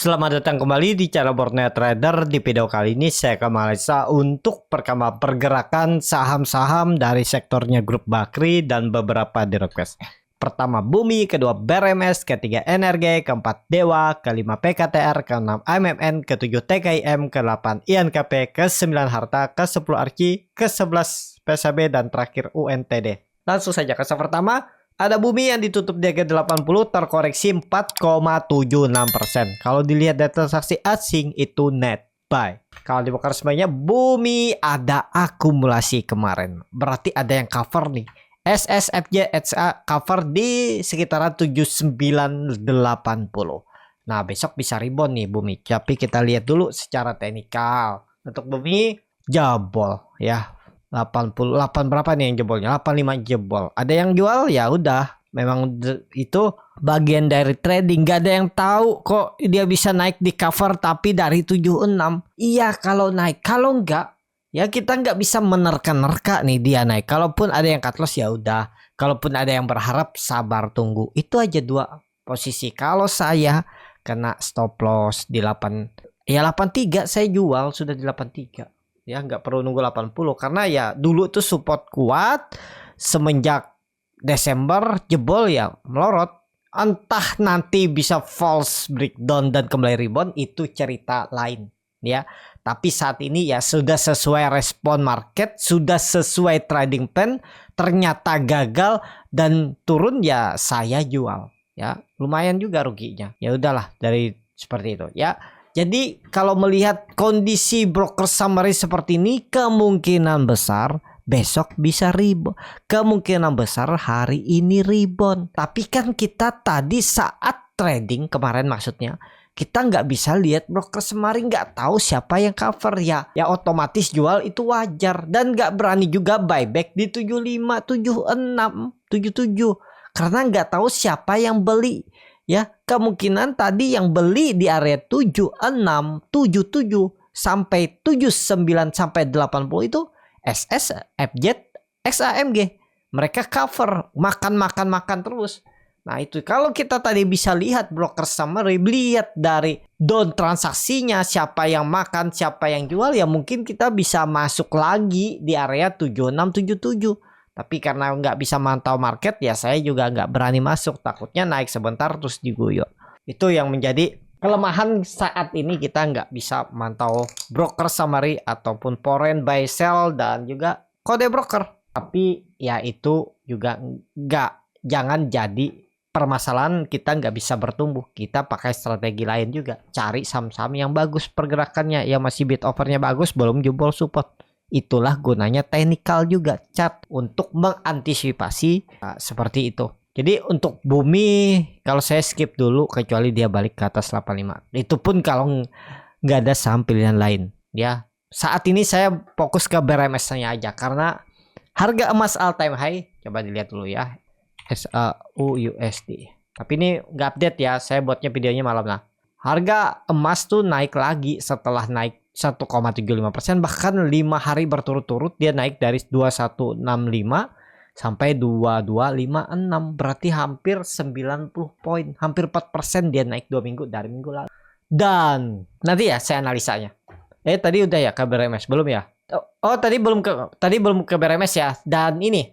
Selamat datang kembali di channel Borneo Trader. Di video kali ini saya akan menganalisa untuk perkembangan pergerakan saham-saham dari sektornya Grup Bakri dan beberapa di request. Pertama Bumi, kedua BRMS, ketiga NRG, keempat Dewa, kelima PKTR, keenam AMMN, ketujuh TKIM, ke-8 INKP, ke-9 Harta, ke-10 Arki, ke-11 PSB, dan terakhir UNTD. Langsung saja ke saham pertama. Ada Bumi yang ditutup di harga 80 terkoreksi 4,76%. Kalau dilihat data transaksi asing itu net buy. Kalau dibongkar semuanya Bumi ada akumulasi kemarin. Berarti ada yang cover nih. SSFJ HA cover di sekitaran 7980. Nah, besok bisa rebound nih Bumi. Tapi kita lihat dulu secara teknikal. Untuk Bumi jebol ya. 88 berapa nih yang jebolnya? 85 jebol. Ada yang jual ya udah. Memang itu bagian dari trading. Gak ada yang tahu kok dia bisa naik di cover tapi dari 76. Iya kalau naik. Kalau enggak ya kita nggak bisa menerka-nerka nih dia naik. Kalaupun ada yang cut loss ya udah. Kalaupun ada yang berharap sabar tunggu. Itu aja dua posisi. Kalau saya kena stop loss di 8 ya 83 saya jual sudah di 83. Ya nggak perlu nunggu 80 karena ya dulu tuh support kuat semenjak Desember jebol ya melorot. Entah nanti bisa false breakdown dan kembali rebound itu cerita lain ya. Tapi saat ini ya sudah sesuai respon market, sudah sesuai trading plan, ternyata gagal dan turun ya saya jual ya. Lumayan juga ruginya. Ya udahlah dari seperti itu ya. Jadi kalau melihat kondisi broker summary seperti ini kemungkinan besar besok bisa rebound. Kemungkinan besar hari ini rebound. Tapi kan kita tadi saat trading kemarin maksudnya kita nggak bisa lihat broker summary, nggak tahu siapa yang cover ya. Ya otomatis jual itu wajar dan nggak berani juga buyback di 75, 76, 77 karena nggak tahu siapa yang beli. Ya, kemungkinan tadi yang beli di area 76, 77 sampai 79 sampai 80 itu SS, FJ, XAMG. Mereka cover makan terus. Nah, itu kalau kita tadi bisa lihat broker summary, lihat dari down transaksinya, siapa yang makan, siapa yang jual ya mungkin kita bisa masuk lagi di area 76, 77. Tapi karena nggak bisa mantau market ya saya juga nggak berani masuk. Takutnya naik sebentar terus diguyur. Itu yang menjadi kelemahan saat ini kita nggak bisa mantau broker summary ataupun foreign buy sell dan juga kode broker. Tapi ya itu juga jangan jadi permasalahan kita nggak bisa bertumbuh. Kita pakai strategi lain juga. Cari saham-saham yang bagus pergerakannya. Yang masih bid overnya bagus belum jebol support. Itulah gunanya teknikal juga chart untuk mengantisipasi seperti itu. Jadi untuk Bumi kalau saya skip dulu kecuali dia balik ke atas 85. Itu pun kalau nggak ada saham pilihan lain ya. Saat ini saya fokus ke BRMS-nya aja karena harga emas all time high. Coba dilihat dulu ya. SAUUSD. Tapi ini nggak update ya. Saya buatnya videonya malam lah. Harga emas tuh naik lagi setelah naik 1,75%, bahkan 5 hari berturut-turut dia naik dari 2165 sampai 2256, berarti hampir 90 poin, hampir 4% dia naik 2 minggu dari minggu lalu. Dan nanti ya saya analisanya. Tadi udah ya ke BRMS belum ya? Oh tadi belum ke BRMS ya. Dan ini.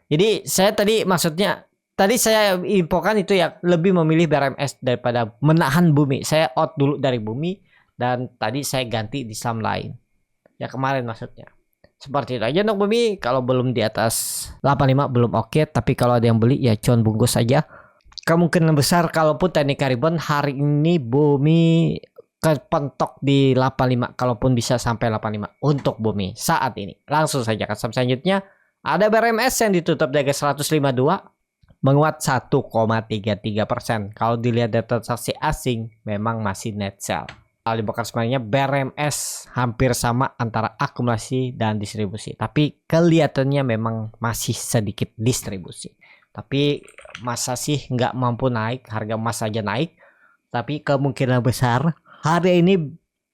Jadi saya tadi maksudnya tadi saya infokan itu ya lebih memilih BRMS daripada menahan Bumi. Saya out dulu dari Bumi. Dan tadi saya ganti di saham lain. Ya kemarin maksudnya. Seperti itu aja untuk Bumi. Kalau belum di atas 85 belum oke. Tapi kalau ada yang beli ya cuan bungkus saja. Kemungkinan besar kalaupun teknik rebound hari ini Bumi kepentok di 85. Kalaupun bisa sampai 85 untuk Bumi saat ini. Langsung saja ke saham selanjutnya. Ada BRMS yang ditutup di harga 152. Menguat 1,33%. Kalau dilihat data transaksi asing memang masih net sell. Kalau dibongkar semuanya BRMS hampir sama antara akumulasi dan distribusi. Tapi kelihatannya memang masih sedikit distribusi. Tapi masa sih nggak mampu naik, harga emas saja naik. Tapi kemungkinan besar hari ini,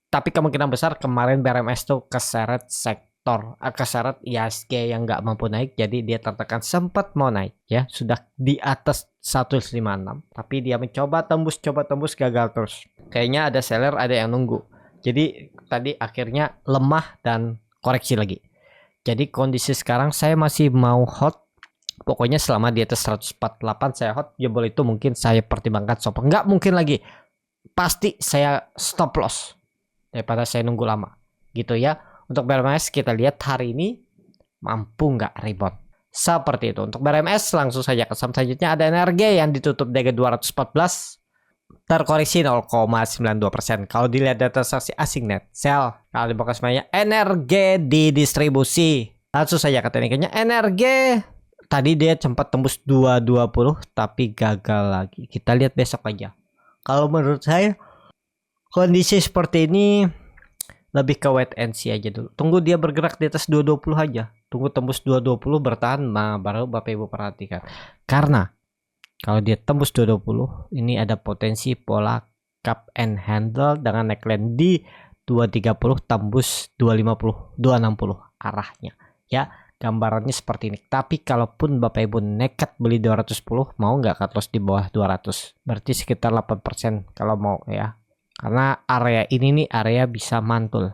tapi kemungkinan besar kemarin BRMS tuh keseret sektor, keseret IHSG yang nggak mampu naik. Jadi dia tertekan sempat mau naik ya, sudah di atas 156. Tapi dia mencoba tembus gagal terus. Kayaknya ada seller, ada yang nunggu. Jadi tadi akhirnya lemah dan koreksi lagi. Jadi kondisi sekarang saya masih mau hold. Pokoknya selama di atas 148 saya hold. Jebol itu mungkin saya pertimbangkan stop. Nggak mungkin lagi. Pasti saya stop loss daripada saya nunggu lama. Gitu ya. Untuk BRMS kita lihat hari ini mampu nggak rebound. Seperti itu. Untuk BRMS langsung saja ke saham selanjutnya. Ada NRG yang ditutup di 214. Terkoreksi 0,92%. Kalau dilihat data transaksi asing net sell, kalau di box semuanya NRG di distribusi. Langsung saja ke tekniknya. NRG tadi dia sempat tembus 220 tapi gagal lagi. Kita lihat besok aja. Kalau menurut saya kondisi seperti ini lebih ke wait and see aja dulu. Tunggu dia bergerak di atas 220 aja. Tunggu tembus 220 bertahan, nah baru Bapak Ibu perhatikan. Karena kalau dia tembus 220, ini ada potensi pola cup and handle dengan neckline di 230 tembus 250, 260 arahnya. Ya, gambarannya seperti ini. Tapi kalaupun Bapak Ibu nekat beli 210, mau nggak cut loss di bawah 200? Berarti sekitar 8% kalau mau ya. Karena area ini nih area bisa mantul.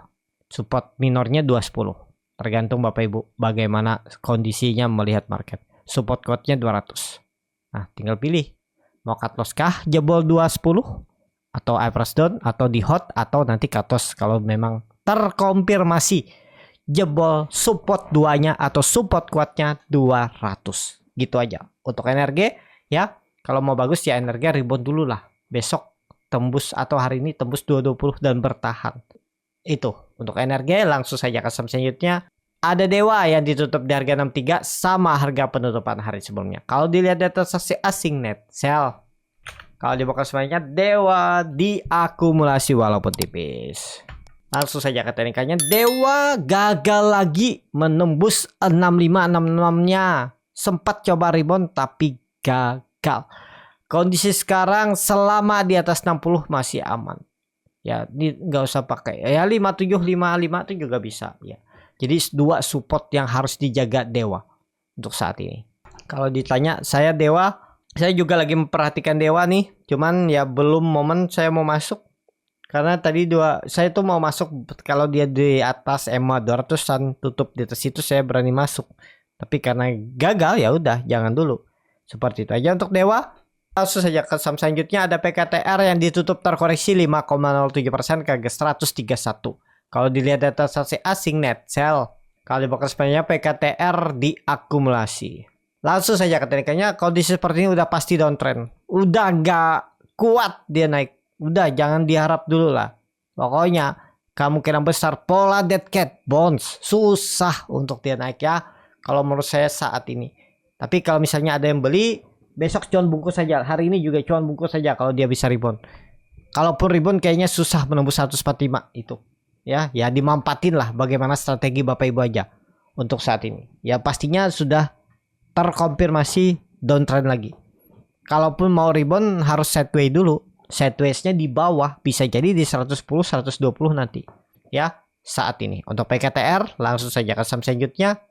Support minornya 210. Tergantung Bapak Ibu bagaimana kondisinya melihat market. Support quote-nya 200. Nah, tinggal pilih mau cut loss kah jebol 210 atau average down atau di hot atau nanti cut loss kalau memang terkonfirmasi jebol support duanya atau support kuatnya 200. Gitu aja. Untuk energi ya, kalau mau bagus ya energi rebound dulu lah. Besok tembus atau hari ini tembus 220 dan bertahan. Itu untuk energi. Langsung saja ke saham selanjutnya. Ada Dewa yang ditutup di harga 63 sama harga penutupan hari sebelumnya. Kalau dilihat data transaksi asing net sell. Kalau dibuka semuanya Dewa diakumulasi walaupun tipis. Langsung saja ke teknikanya. Dewa gagal lagi menembus 6566-nya. Sempat coba rebound tapi gagal. Kondisi sekarang selama di atas 60 masih aman. Ya, nggak usah pakai. Ya 5755 itu juga bisa ya. Jadi dua support yang harus dijaga Dewa untuk saat ini. Kalau ditanya saya Dewa, saya juga lagi memperhatikan Dewa nih. Cuman ya belum momen saya mau masuk. Karena tadi saya tuh mau masuk kalau dia di atas EMA 200-an tutup di atas itu saya berani masuk. Tapi karena gagal ya udah jangan dulu. Seperti itu aja untuk Dewa. Langsung saja ke saham selanjutnya ada PKTR yang ditutup terkoreksi 5,07% ke 131. Kalau dilihat data transaksi asing net sell, kalau di box sebenarnya PKTR diakumulasi. Langsung saja ke teknikanya, kondisi seperti ini udah pasti downtrend. Udah nggak kuat dia naik. Udah jangan diharap dulu lah. Pokoknya kemungkinan besar pola dead cat bounce susah untuk dia naik ya. Kalau menurut saya saat ini. Tapi kalau misalnya ada yang beli, besok cuan bungkus saja. Hari ini juga cuan bungkus saja kalau dia bisa rebound. Kalaupun rebound kayaknya susah menembus 145 itu. Ya dimampatin lah bagaimana strategi Bapak Ibu aja untuk saat ini. Ya pastinya sudah terkonfirmasi downtrend lagi. Kalaupun mau rebound harus sideways dulu. Sideways-nya di bawah bisa jadi di 110 120 nanti. Ya, saat ini. Untuk PKTR langsung saja ke saham selanjutnya.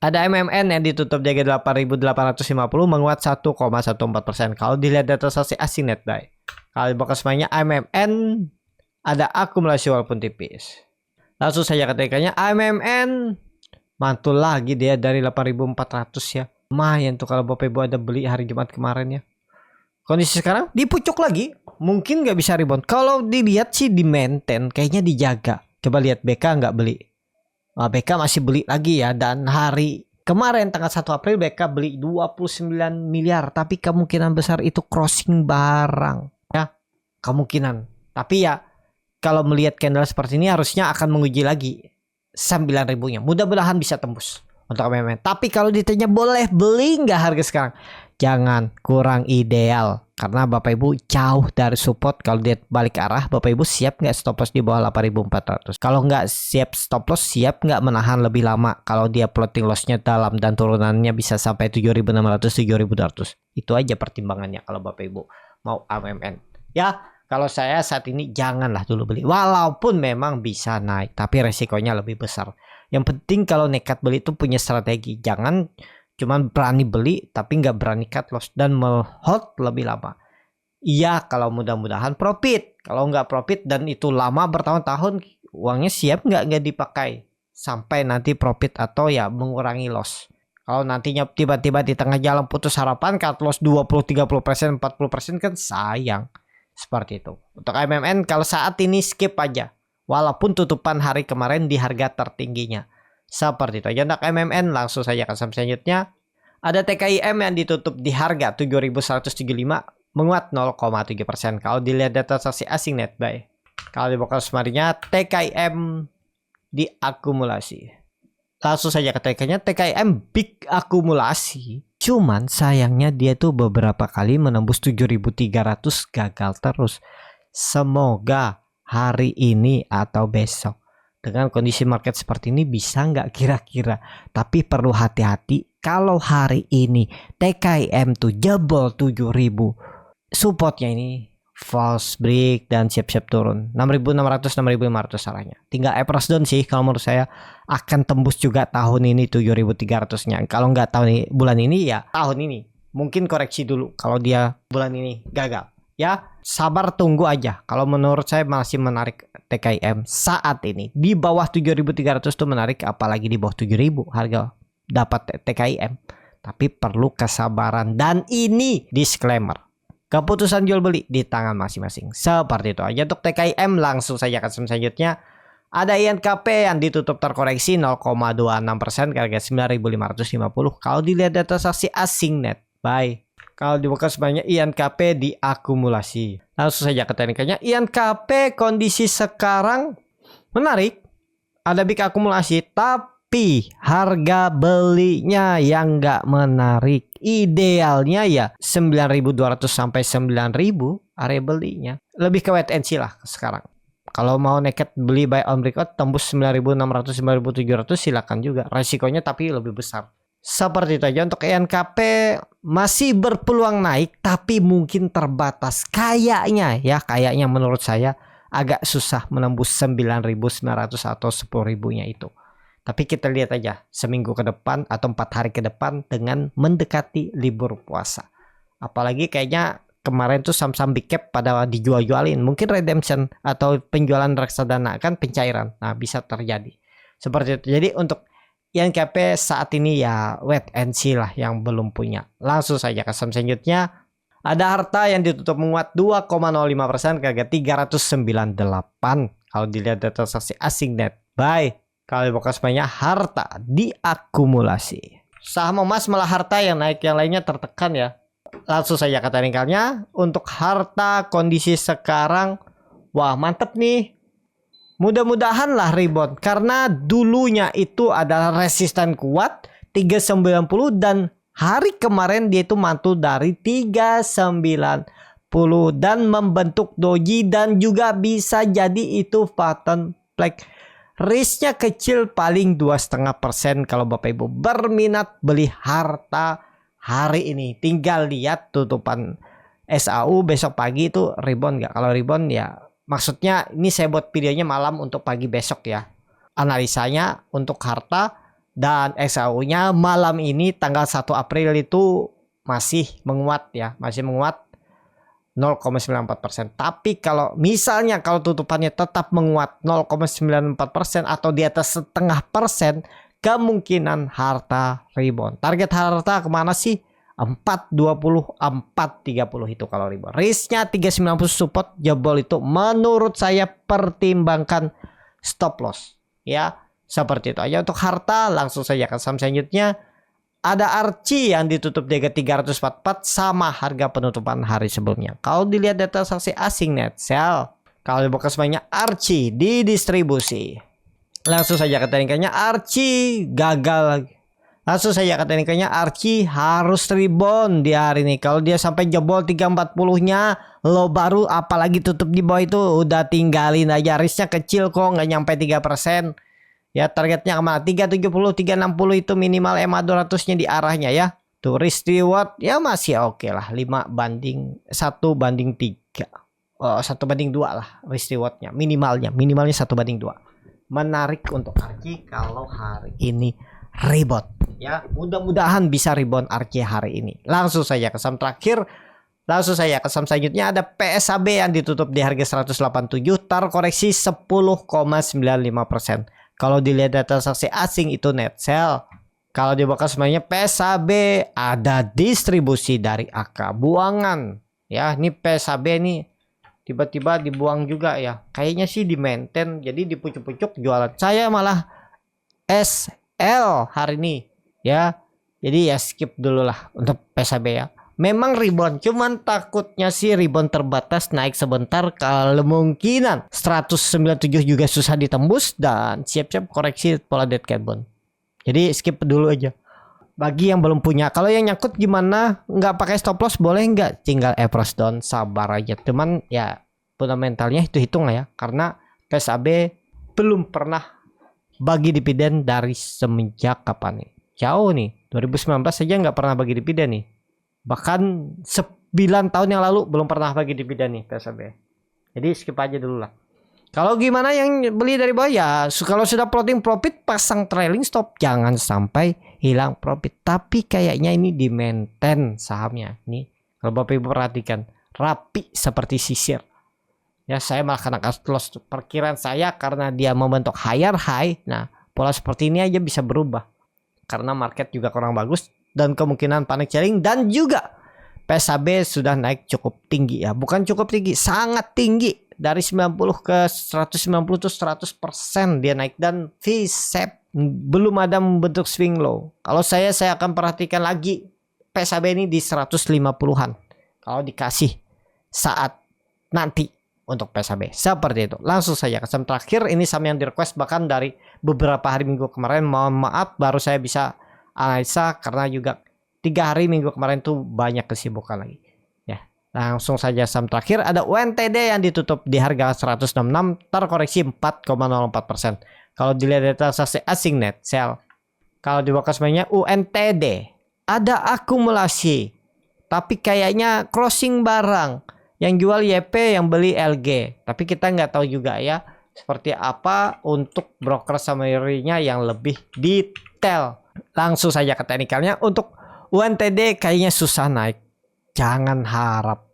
Ada MMN yang ditutup di 8.850 menguat 1,14%. Kalau dilihat data transaksi asing net buy. Kalau dibuka semuanya MMN ada akumulasi walaupun tipis. Langsung saja ketikanya AMMN mantul lagi dia dari 8.400 ya. Lumayan tuh kalau Bapak Ibu ada beli hari Jumat kemarin ya. Kondisi sekarang dipucuk lagi. Mungkin nggak bisa rebound. Kalau dilihat sih di maintain kayaknya dijaga. Coba lihat BK nggak beli. BK masih beli lagi ya. Dan hari kemarin tanggal 1 April BK beli 29 miliar. Tapi kemungkinan besar itu crossing barang ya. Kemungkinan. Tapi ya kalau melihat candle seperti ini harusnya akan menguji lagi 9.000-nya. Mudah-mudahan bisa tembus untuk MMN. Tapi kalau ditanya boleh beli nggak harga sekarang? Jangan, kurang ideal. Karena Bapak Ibu jauh dari support. Kalau dia balik arah, Bapak Ibu siap nggak stop loss di bawah 8.400? Kalau nggak siap stop loss, siap nggak menahan lebih lama? Kalau dia floating lossnya dalam dan turunannya bisa sampai 7.600, 7.200. Itu aja pertimbangannya kalau Bapak Ibu mau MMN. Ya, kalau saya saat ini janganlah dulu beli. Walaupun memang bisa naik, tapi resikonya lebih besar. Yang penting kalau nekat beli itu punya strategi. Jangan cuman berani beli tapi nggak berani cut loss dan hold lebih lama. Iya, kalau mudah-mudahan profit. Kalau nggak profit dan itu lama bertahun-tahun, uangnya siap nggak dipakai sampai nanti profit atau ya mengurangi loss. Kalau nantinya tiba-tiba di tengah jalan putus harapan, cut loss 20, 30%, 40% kan sayang. Seperti itu. Untuk MMN kalau saat ini skip aja. Walaupun tutupan hari kemarin di harga tertingginya. Seperti itu aja untuk MMN. Langsung saja ke saham selanjutnya. Ada TKIM yang ditutup di harga 7.175, menguat 0,7%. Kalau dilihat data transaksi asing net buy. Kalau dibuka semarinya TKIM diakumulasi. Langsung saja ke TKIM-nya. TKIM big akumulasi. Cuman sayangnya dia tuh beberapa kali menembus 7.300 gagal terus. Semoga hari ini atau besok dengan kondisi market seperti ini bisa nggak kira-kira. Tapi perlu hati-hati. Kalau hari ini TKIM tuh jebol 7.000, supportnya ini false break dan siap-siap turun 6.600 6.500 arahnya. Tinggal average down sih kalau menurut saya, akan tembus juga tahun ini 7.300-nya. Kalau nggak tahun ini, bulan ini ya tahun ini. Mungkin koreksi dulu kalau dia bulan ini gagal. Ya sabar tunggu aja. Kalau menurut saya masih menarik TKIM saat ini. Di bawah 7.300 tuh menarik, apalagi di bawah 7.000 harga dapat TKIM. Tapi perlu kesabaran dan ini disclaimer. Keputusan jual beli di tangan masing-masing. Seperti itu aja untuk TKIM. Langsung saja ke selanjutnya. Ada INKP yang ditutup terkoreksi 0,26% ke harga 9.550. Kalau dilihat data transaksi asing net buy. Kalau dibuka sebanyak INKP diakumulasi. Langsung saja ke teknikalnya. INKP kondisi sekarang menarik. Ada big akumulasi, tapi harga belinya yang nggak menarik. Idealnya ya 9.200 sampai 9.000 area belinya. Lebih ke wait and see lah sekarang. Kalau mau nekat beli buy on breakout tembus 9.600 9.700 silakan juga. Resikonya tapi lebih besar. Seperti itu aja untuk INKP, masih berpeluang naik tapi mungkin terbatas. Kayaknya menurut saya agak susah menembus 9.900 atau 10.000-nya itu. Tapi kita lihat aja seminggu ke depan atau 4 hari ke depan dengan mendekati libur puasa. Apalagi kayaknya kemarin tuh saham-saham big cap pada dijual-jualin. Mungkin redemption atau penjualan reksadana kan pencairan. Nah bisa terjadi. Seperti itu. Jadi untuk INKP saat ini ya wait and see lah yang belum punya. Langsung saja ke saham selanjutnya. Ada Harta yang ditutup menguat 2,05% ke harga 398. Kalau dilihat data transaksi asing net buy. Kalau dibuka sebanyak Harta diakumulasi. Saham emas malah Harta yang naik, yang lainnya tertekan ya. Langsung saja ke teknikalnya. Untuk Harta kondisi sekarang wah mantep nih. Mudah-mudahan lah rebound. Karena dulunya itu adalah resisten kuat 390 dan hari kemarin dia itu mantul dari 390 dan membentuk doji dan juga bisa jadi itu pattern flag. Risknya kecil paling 2,5% kalau Bapak Ibu berminat beli Harta hari ini. Tinggal lihat tutupan SAU besok pagi itu rebound nggak. Kalau rebound ya maksudnya ini saya buat videonya malam untuk pagi besok ya. Analisanya untuk Harta dan SAU-nya malam ini tanggal 1 April itu masih menguat ya. Masih menguat 0,94%. Tapi kalau misalnya kalau tutupannya tetap menguat 0,94% atau di atas 0,5%, kemungkinan Harta rebound. Target Harta kemana sih? 420, 430 itu kalau rebound. Risknya 390 support jebol itu menurut saya pertimbangkan stop loss. Ya, seperti itu aja untuk Harta. Langsung saja ke saham selanjutnya. Ada Archie yang ditutup di harga 344 sama harga penutupan hari sebelumnya. Kalau dilihat data transaksi asing net sell. Kalau dibuka sebanyak Archie di distribusi. Langsung saja ke teknikalnya Archie gagal lagi. Langsung saja ke teknikalnya Archie harus rebound di hari ini. Kalau dia sampai jebol 340-nya lo baru apalagi tutup di bawah itu udah tinggalin aja. Risknya kecil kok nggak nyampe 3%. Ya targetnya kemana? 370, 360 itu minimal EMA 200-nya di arahnya ya. Tuh risk reward ya masih oke lah. 1 banding 3. Oh, 1/2 lah risk rewardnya. Minimalnya 1/2. Menarik untuk Archie kalau hari ini rebound. Ya mudah-mudahan bisa rebound Archie hari ini. Langsung saja ke saham terakhir. Langsung saya ke saham selanjutnya ada PSAB yang ditutup di harga 187 terkoreksi 10,95%. Kalau dilihat data transaksi asing itu net sell. Kalau dibuka semuanya PSAB ada distribusi dari AK buangan. Ya, ini PSAB nih tiba-tiba dibuang juga ya. Kayaknya sih di maintain jadi dipucuk-pucuk jualan. Saya malah SL hari ini ya. Jadi ya skip dulu lah untuk PSAB ya. Memang rebound, cuman takutnya sih rebound terbatas naik sebentar kalau kemungkinan 197 juga susah ditembus dan siap-siap koreksi pola dead cat bond. Jadi skip dulu aja. Bagi yang belum punya, kalau yang nyangkut gimana? Nggak pakai stop loss boleh nggak? Tinggal approach down, sabar aja. Teman ya fundamentalnya hitung lah ya, karena PSAB belum pernah bagi dividen dari semenjak kapan nih? Jauh nih, 2019 saja nggak pernah bagi dividen nih. Bahkan 9 tahun yang lalu belum pernah bagi dividen nih PSAB. Jadi skip aja dulu lah. Kalau gimana yang beli dari bawah ya kalau sudah floating profit pasang trailing stop, jangan sampai hilang profit. Tapi kayaknya ini di maintain sahamnya. Nih kalau Bapak Ibu perhatikan rapi seperti sisir. Ya saya malah kena cut loss perkiraan saya karena dia membentuk higher high. Nah pola seperti ini aja bisa berubah karena market juga kurang bagus dan kemungkinan panic selling dan juga PSAB sudah naik cukup tinggi ya. Bukan cukup tinggi, sangat tinggi. Dari 90 ke 190 itu 100% dia naik dan V-shape belum ada membentuk swing low. Kalau saya akan perhatikan lagi PSAB ini di 150-an. Kalau dikasih saat nanti untuk PSAB seperti itu. Langsung saja ke saham terakhir, ini saham yang di request bahkan dari beberapa hari minggu kemarin. Mohon maaf baru saya bisa analisa karena juga 3 hari minggu kemarin tuh banyak kesibukan lagi ya. Langsung saja saham terakhir ada UNTD yang ditutup di harga 166 terkoreksi 4,04%. Kalau dilihat data transaksi asing net sell, kalau dibawa ke semuanya UNTD ada akumulasi tapi kayaknya crossing barang, yang jual YP yang beli LG, tapi kita nggak tahu juga ya seperti apa untuk broker summary-nya yang lebih detail. Langsung saja ke teknikalnya. Untuk UNTD kayaknya susah naik. Jangan harap.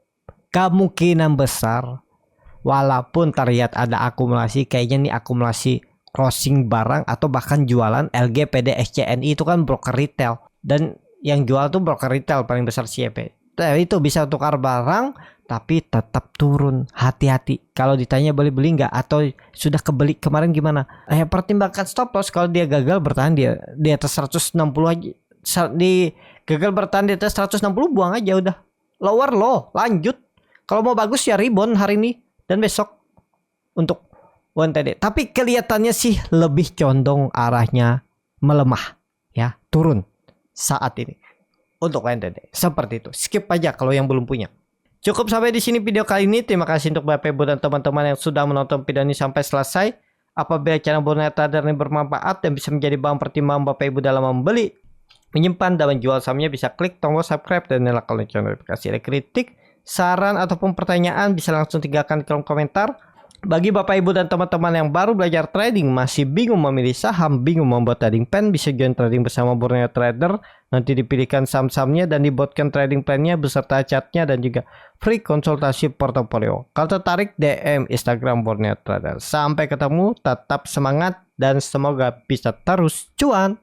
Kemungkinan besar walaupun terlihat ada akumulasi, kayaknya nih akumulasi crossing barang atau bahkan jualan LG, PD, SCNI itu kan broker retail. Dan yang jual tuh broker retail paling besar CP. Itu bisa tukar barang tapi tetap turun. Hati-hati. Kalau ditanya beli-beli nggak atau sudah kebeli kemarin gimana? Pertimbangkan stop loss. Kalau dia gagal bertahan di atas 160 aja. Di gagal bertahan di atas 160 buang aja udah. Lower low, lanjut. Kalau mau bagus ya rebound hari ini dan besok untuk UNTD. Tapi kelihatannya sih lebih condong arahnya melemah ya, turun saat ini untuk UNTD. Seperti itu. Skip aja kalau yang belum punya. Cukup sampai di sini video kali ini. Terima kasih untuk Bapak Ibu dan teman-teman yang sudah menonton video ini sampai selesai. Apabila channel Borneo Trader ini bermanfaat dan bisa menjadi bahan pertimbangan Bapak Ibu dalam membeli, menyimpan dan menjual sahamnya, bisa klik tombol subscribe dan nyalakan lonceng notifikasi. Ada kritik, saran ataupun pertanyaan bisa langsung tinggalkan di kolom komentar. Bagi Bapak Ibu dan teman-teman yang baru belajar trading, masih bingung memilih saham, bingung membuat trading plan, bisa join trading bersama Borneo Trader. Nanti dipilihkan saham-sahamnya dan dibuatkan trading plan-nya beserta chartnya dan juga free konsultasi portofolio. Kalau tertarik, DM Instagram Borneo Trader. Sampai ketemu, tetap semangat dan semoga bisa terus cuan.